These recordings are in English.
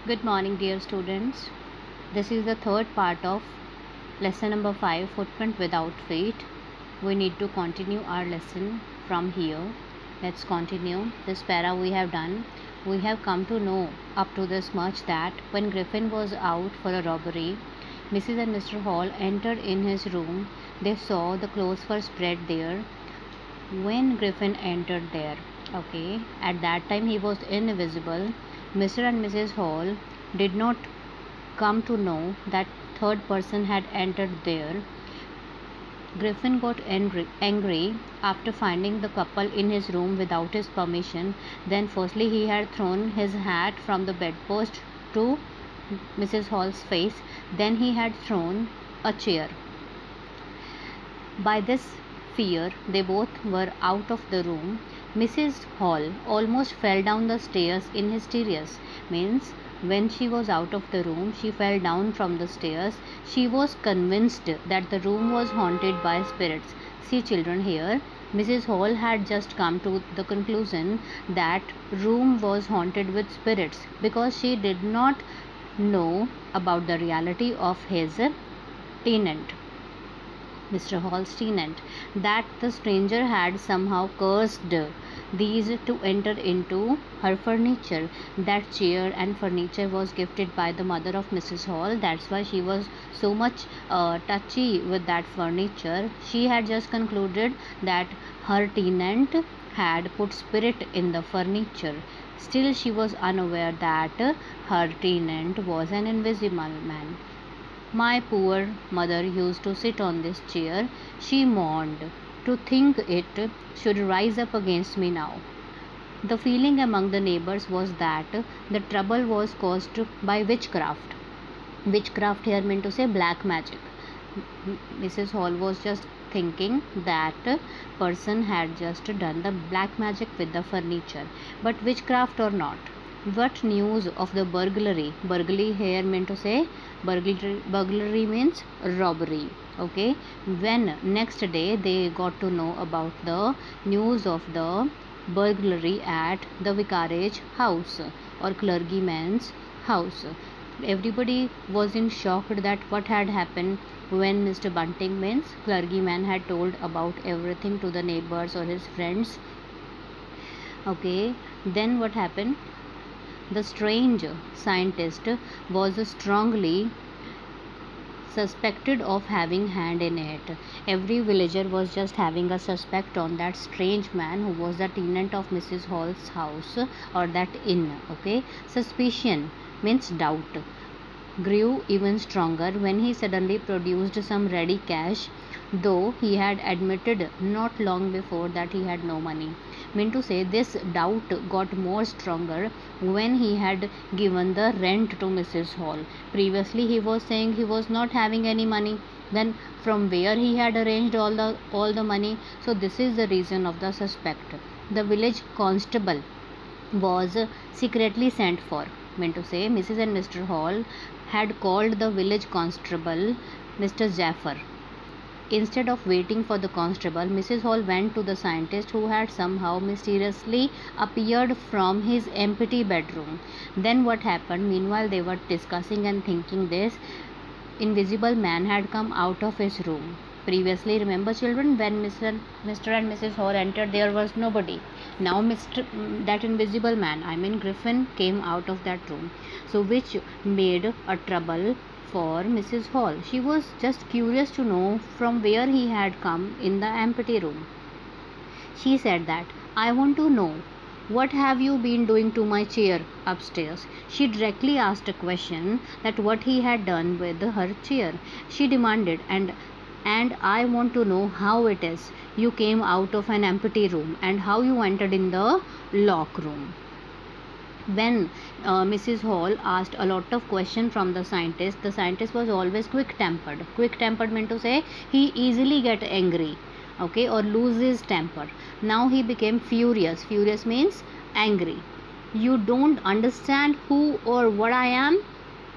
Good morning, dear students. This is the third part of lesson number 5, Footprint Without Feet. We need to continue our lesson from here. Let's continue. This para we have done. We have come to know up to this much that when Griffin was out for a robbery, Mrs. and Mr. Hall entered in his room. They saw the clothes were spread there when Griffin entered there. Okay, at that time he was invisible. Mr. and Mrs. Hall did not come to know that third person had entered there. Griffin got angry after finding the couple in his room without his permission. Then, firstly, he had thrown his hat from the bedpost to Mrs. Hall's face. Then, he had thrown a chair. By this fear, they both were out of the room. Mrs. Hall almost fell down the stairs in hysteria. Means when she was out of the room, she fell down from the stairs. She was convinced that the room was haunted by spirits. See, children, here Mrs. Hall had just come to the conclusion that room was haunted with spirits because she did not know about the reality of his tenant, Mr. Hall's tenant, that the stranger had somehow cursed these to enter into her furniture. That chair and furniture was gifted by the mother of Mrs. Hall. That's why she was so much touchy with that furniture. She had just concluded that her tenant had put spirit in the furniture. Still, she was unaware that her tenant was an invisible man. My poor mother used to sit on this chair, she mourned. To think it should rise up against me now. The feeling among the neighbors was that the trouble was caused by witchcraft. Witchcraft here meant to say black magic. Mrs. Hall was just thinking that person had just done the black magic with the furniture. But witchcraft or not, what news of the burglary? Burglary here meant to say burglary means robbery. Okay, when next day they got to know about the news of the burglary at the vicarage house or clergyman's house, everybody was in shock that what had happened when Mr. Bunting means clergyman had told about everything to the neighbors or his friends. Okay, then what happened? The strange scientist was strongly suspected of having hand in it. Every villager was just having a suspect on that strange man who was the tenant of Mrs. Hall's house or that inn. Okay, suspicion means doubt grew even stronger when he suddenly produced some ready cash, though he had admitted not long before that he had no money. Mean to say, this doubt got more stronger when he had given the rent to Mrs. Hall. Previously he was saying he was not having any money. Then from where he had arranged all the money? So this is the reason of the suspect. The village constable was secretly sent for. Meant to say, Mrs. and Mr. Hall had called the village constable, Mr. Jaffer. Instead of waiting for the constable, Mrs. Hall went to the scientist who had somehow mysteriously appeared from his empty bedroom. Then what happened? Meanwhile, they were discussing and thinking this invisible man had come out of his room. Previously, remember children, when Mr. and Mrs. Hall entered, there was nobody. Now that invisible man, I mean Griffin, came out of that room. So which made a trouble for Mrs. Hall. She was just curious to know from where he had come in the empty room. She said that, I want to know, what have you been doing to my chair upstairs? She directly asked a question that what he had done with her chair. She demanded, and I want to know how it is you came out of an empty room and how you entered in the lock room. When Mrs. Hall asked a lot of questions from the scientist was always quick tempered. Quick tempered meant to say he easily get angry, okay, or loses temper. Now he became furious. Furious means angry. You don't understand who or what I am?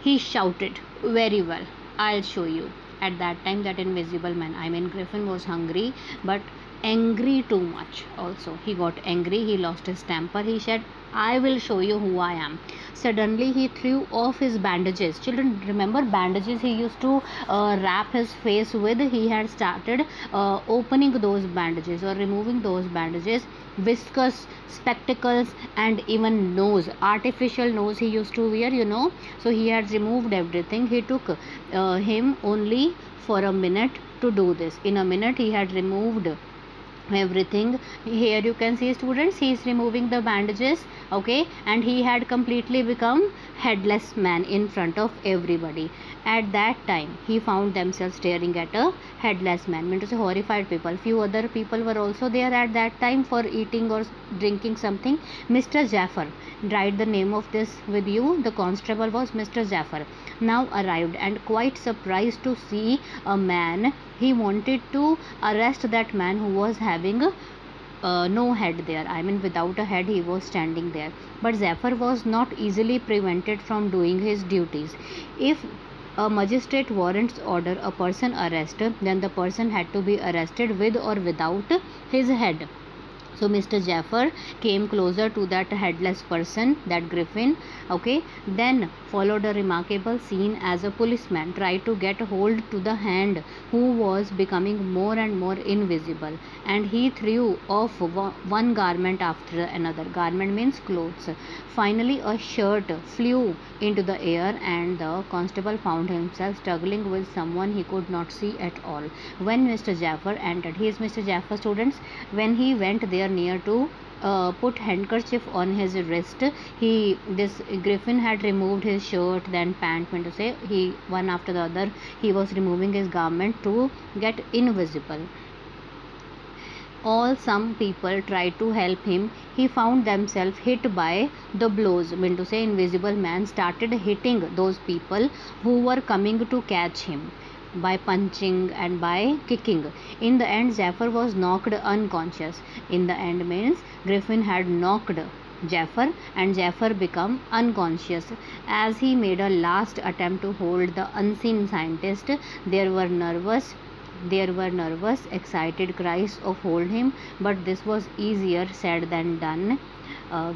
He shouted. Very well, I'll show you. At that time, that invisible man, I mean Griffin, was hungry but angry too much also. He got angry, he lost his temper. He said, I will show you who I am. suddenly he threw off his bandages. Children, remember bandages he used to wrap his face with? He had started opening those bandages or removing those bandages. Whiskers, spectacles, and even nose, artificial nose he used to wear, so he had removed everything. He took him only for a minute to do this. In a minute he had removed everything. Here you can see, students, he is removing the bandages, okay, and he had completely become headless man in front of everybody. At that time he found themselves staring at a headless man, meant to say horrified people. Few other people were also there at that time for eating or drinking something. Mr. Jaffer, write the name of this with you. The constable was Mr. Jaffer, now arrived and quite surprised to see a man. He wanted to arrest that man who was having no head there. I mean, without a head he was standing there. But Zephyr was not easily prevented from doing his duties. If a magistrate warrants order a person arrested, then the person had to be arrested with or without his head. So Mr. Jaffer came closer to that headless person, that Griffin, okay. Then followed a remarkable scene as a policeman tried to get hold to the hand who was becoming more and more invisible, and he threw off one garment after another. Garment means clothes. Finally a shirt flew into the air, and the constable found himself struggling with someone he could not see at all. When Mr. Jaffer entered, he is Mr. Jaffer, students. When he went there near to put handkerchief on his wrist, this Griffin had removed his shirt, then pant, meant to say he one after the other he was removing his garment to get invisible. Some people tried to help him. He found themselves hit by the blows, meant to say invisible man started hitting those people who were coming to catch him by punching and by kicking. In the end Jaffer was knocked unconscious. In the end means Griffin had knocked Jaffer and Jaffer became unconscious. As he made a last attempt to hold the unseen scientist, there were nervous, excited cries of hold him, but this was easier said than done.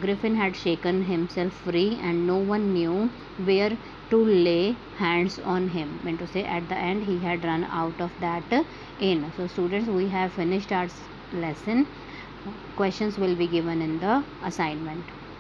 Griffin had shaken himself free and no one knew where to lay hands on him, meant to say at the end he had run out of that inn. So students, we have finished our lesson. Questions will be given in the assignment.